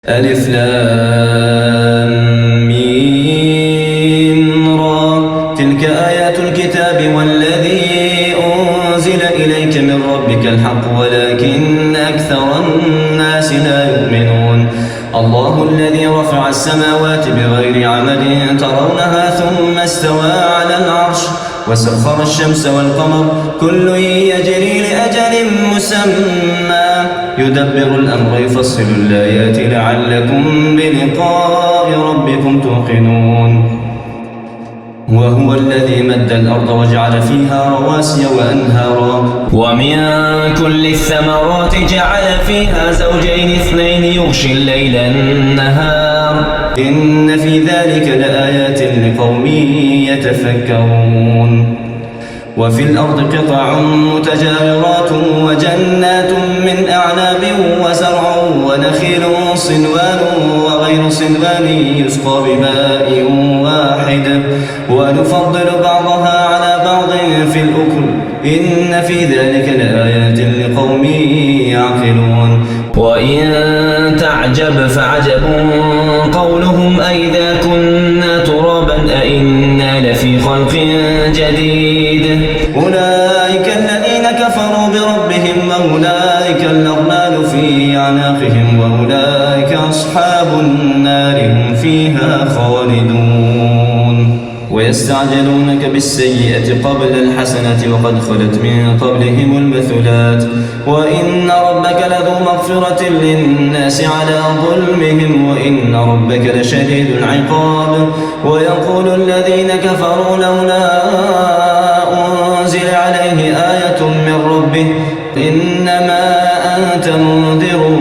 ألف لام ميم را تلك آيات الكتاب والذي أنزل إليك من ربك الحق ولكن أكثر الناس لا يؤمنون الله الذي رفع السماوات بغير عمد ترونها ثم استوى على العرش وسخر الشمس والقمر كل يجري لأجل مسمى يدبر الأمر يفصل الآيات لعلكم بلقاء ربكم توقنون وهو الذي مد الأرض وجعل فيها رواسي وأنهارا ومن كل الثمرات جعل فيها زوجين اثنين يغشي الليل النهار إن في ذلك لآيات لقوم يتفكرون وفي الأرض قطع متجاورات وجنات من أعناب وزرع ونخيل صنوان وغير صنوان يسقى بماء واحد ونفضل بعضها على بعض في الأكل إن في ذلك لآيات لقوم يعقلون وإن تعجب فعجب قولهم أئذا كنا ترابا أئنا لفي خلق جديد أولئك الذين كفروا بربهم وأولئك الأغلال في أعناقهم وأولئك أصحاب النار هم فيها خالدون ويستعجلونك بالسيئة قبل الحسنة وقد خلت من قبلهم المثلات وإن ربك لذو مغفرة للناس على ظلمهم وإن ربك لشديد العقاب ويقول الذين كفروا لولا أنزل عليه آية من ربه إنما أنت منذر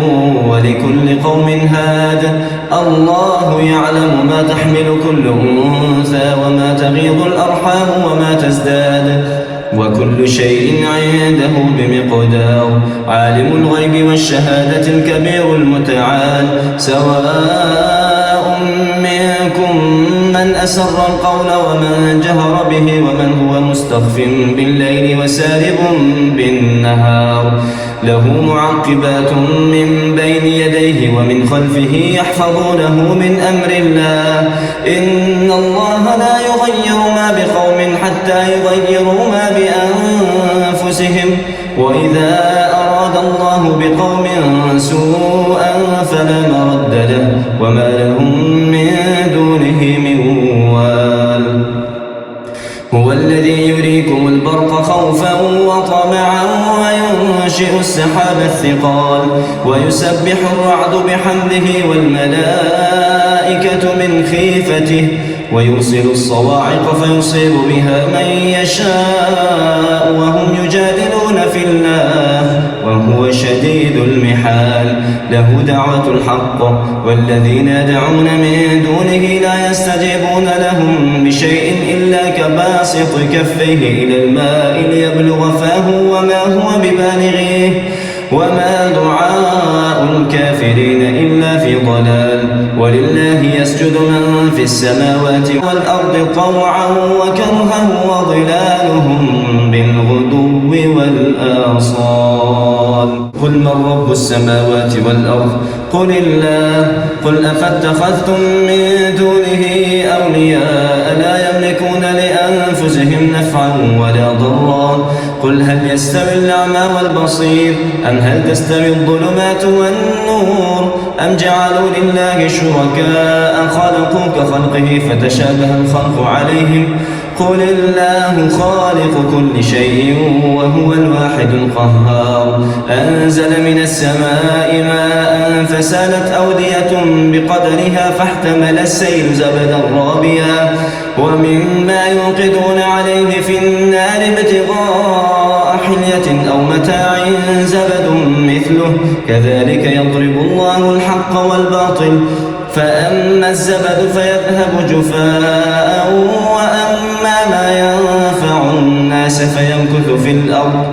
ولكل قوم هاد الله يعلم ما تحمل كل أنثى وما تغيض الأرحام وما تزداد وكل شيء عنده بمقدار عالم الغيب والشهادة الكبير المتعال سواء منكم من أسر القول ومن جهر به ومن هو مستخف بالليل وسارب بالنهار له معقبات من بين يديه ومن خلفه يحفظونه من أمر الله إن الله لا يغير ما بقوم حتى يغيروا ما بأنفسهم وإذا أراد الله بقوم سوءا فلا مرد له وما لهم من دونه من وال هو الذي يريكم البرق خوفا وطمعا وينشئ السحاب الثقال ويسبح الرعد بحمده والملائكة من خيفته ويرسل الصواعق فيصيب بها من يشاء وهم يجادلون في الله وهو شديد المحال له دعوة الحق والذين يدعون من دونه لا يستجيبون لهم بشيء إلا كباسط كفيه إلى الماء ليبلغ فاه وما هو ببالغه وما دعاء الكافرين إلا في ضلال ولله يسجد من في السماوات والأرض طوعا وكرها وظلالهم بالغدو والآصال قل من رب السماوات والأرض قل الله قل أفاتخذتم من دونه أولياء لا يملكون لأنفسهم نفعا ولا ضرا قل هل يستوي الأعمى والبصير أم هل تستوي الظلمات والنور أم جعلوا لله شركاء خلقوا كخلقه فتشابه الخلق عليهم قل الله خالق كل شيء وهو الواحد القهار أنزل من السماء ماء فسالت أودية بقدرها فاحتمل السيل زبدا رابيا ومما يوقدون عليه في النار ابتغاء حلية أو متاع زبد مثله كذلك يضرب الله الحق والباطل فأما الزبد فيذهب جفاء وأما ما ينفع الناس فيمكث في الأرض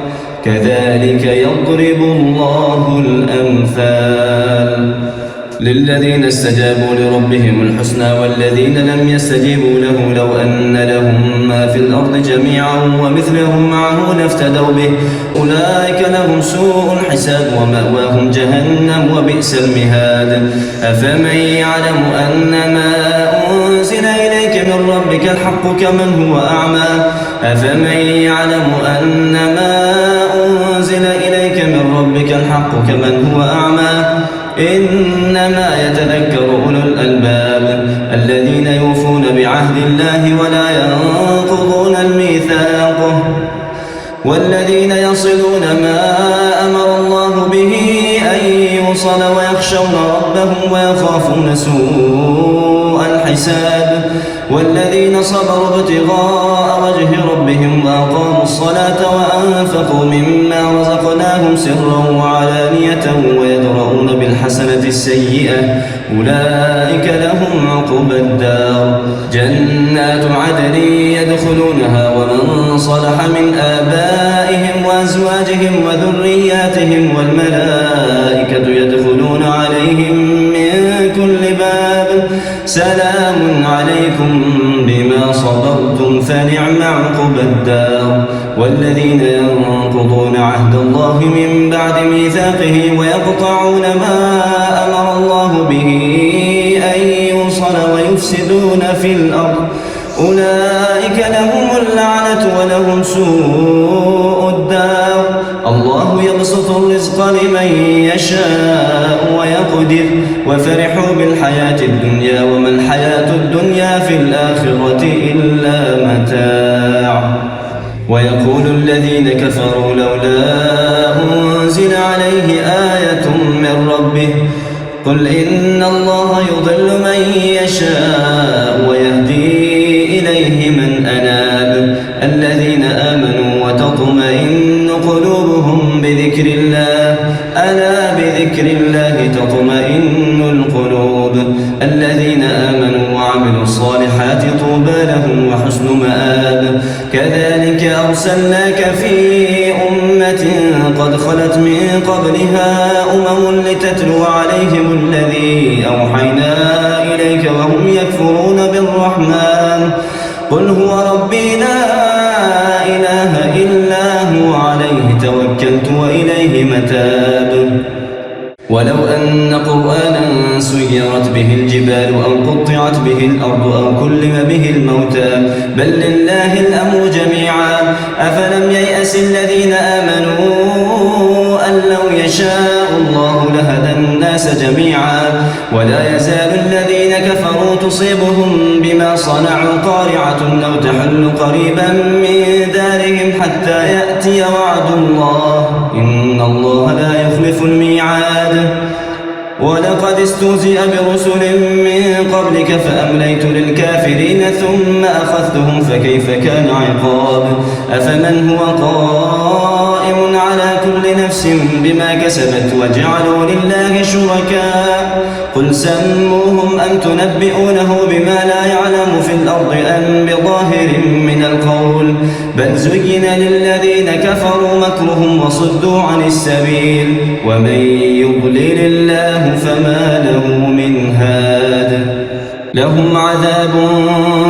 كذلك يضرب الله الأمثال للذين استجابوا لربهم الحسنى والذين لم يستجيبوا له لو أن لهم ما في الأرض جميعا ومثلهم معه لافتدوا به أولئك لهم سوء الحساب ومأواهم جهنم وبئس المهاد أفمن يعلم أن ما أنزل إليك من ربك الحق كمن هو أعمى أفمن يعلم أن ما أنزل إليك من ربك الحق كمن هو أعمى إنما يتذكر أولو الألباب الذين يوفون بعهد الله ولا ينقضون الميثاق والذين يصلون ما أمر الله به أن يوصل ويخشون ربهم ويخافون سوء الحساب والذين صبروا ابتغاء وجه ربهم وأقاموا الصلاة وأنفقوا مما رزقناهم سرا وعلانية ويدرؤون بالحسنة السيئة أولئك لهم عقبى الدار جنات عدن يدخلونها ومن صلح من آبائهم وأزواجهم وذرياتهم والملائكة يدخلون عليهم من كل باب سلام عليكم بما صبرتم فنعم عقبى الدار والذين ينقضون عهد الله من بعد ميثاقه ويقطعون ما أمر الله به أن يوصل ويفسدون في الأرض أولئك لهم اللعنة ولهم سوء الدار الله يبسط الرزق لمن يشاء ويقدر وفرحوا بالحياة الدنيا وما الحياة الدنيا في الآخرة إلا متاع ويقول الذين كفروا لولا أنزل عليه آية من ربه قل إن الله يضل من يشاء ويهدي إليه من أناب الذين آمنوا وتطمئن قلوبهم بذكر الله ألا بذكر الله تطمئن القلوب الذين آمنوا وعملوا الصالحات طوبى لهم وحسن مآب كذلك أرسلناك في أمة قد خلت من قبلها لتتلو عليهم الذي أوحينا إليك وهم يكفرون بالرحمن قل هو ربي لا إله إلا هو عليه توكلت وإليه متاب ولو أن قرآنا سيرت به الجبال أو قطعت به الأرض أو كلم به الموتى بل لله الأمر جميعا أفلم ييأس الذين آمنوا أن لو يشاء الله لهدى الناس جميعا ولا يزال الذين كفروا تصيبهم بما صنعوا قارعة أو تحل قريبا من دارهم حتى يأتي وعد الله إن الله لا يخلف الميعاد ولقد استهزئ برسل من قبلك فأمليت للكافرين ثم أخذتهم فكيف كان عقاب أفمن هو قائم على كل نفس بما كسبت وجعلوا لله شركاء قل سموهم أم تنبئونه بما لا يعلم في الأرض أم بظاهر من القول بل زين للذين كفروا مكرهم وصدوا عن السبيل ومن يضلل الله فما له من هاد لهم عذاب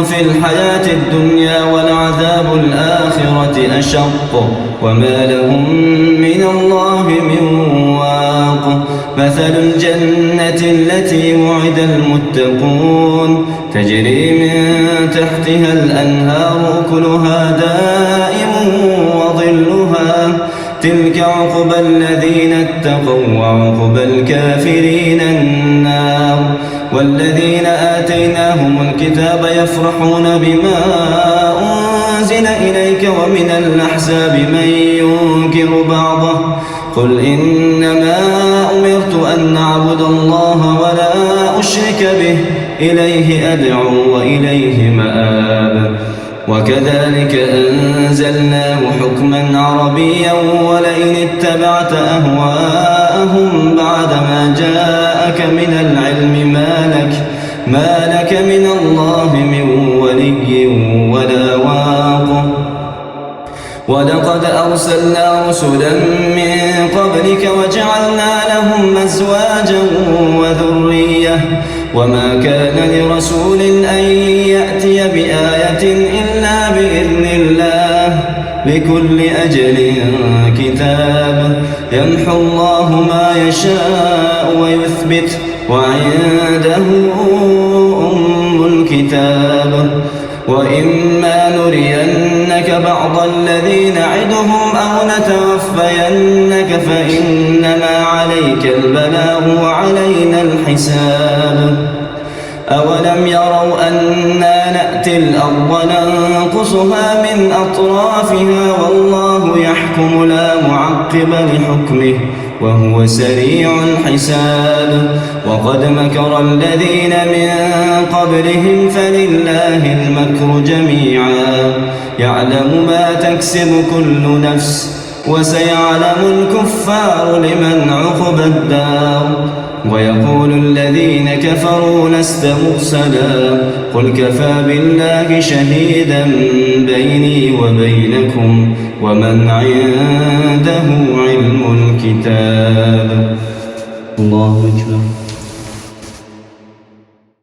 في الحياة الدنيا ولعذاب الآخرة أشق وما لهم من الله من واق مثل الجنة التي وعد المتقون تجري من تحتها الأنهار أكلها دائم وظلها تلك عقبى الذين اتقوا وعقبى الكافرين النار والذين آتيناهم الكتاب يفرحون بما أنزل إليك ومن الأحزاب من ينكر بعضه قل إنما أمرت أن نعبد الله ولا أشرك به إليه أدعو وإليه مآب وكذلك أنزلناه حكما عربيا ولئن اتبعت أهواءهم بعدما جاءك من العلم ما لك من الله من ولي ولا واق ولقد أرسلنا رسلا من قبلك وجعلنا لهم أزواجا وذرية وما كان لرسول أن يأتي بآية إلا بإذن الله لكل أجل كتاب يمحو الله ما يشاء ويثبت وعنده أم الكتاب وإما نرينك بعض الذي نعدهم أو نتوفينك فإنما عليك البلاغ وعلينا الحساب أولم يروا أنا نأتي الأرض ننقصها من أطرافها والله يحكم لا معقب لحكمه وهو سريع الحساب وقد مكر الذين من قبلهم فلله المكر جميعا يعلم ما تكسب كل نفس وسيعلم الكفار لمن عقبى الدار ويقول الذين كفروا لست مرسلا قل كفى بالله شهيدا بيني وبينكم ومن عنده علم الكتاب الله أكبر.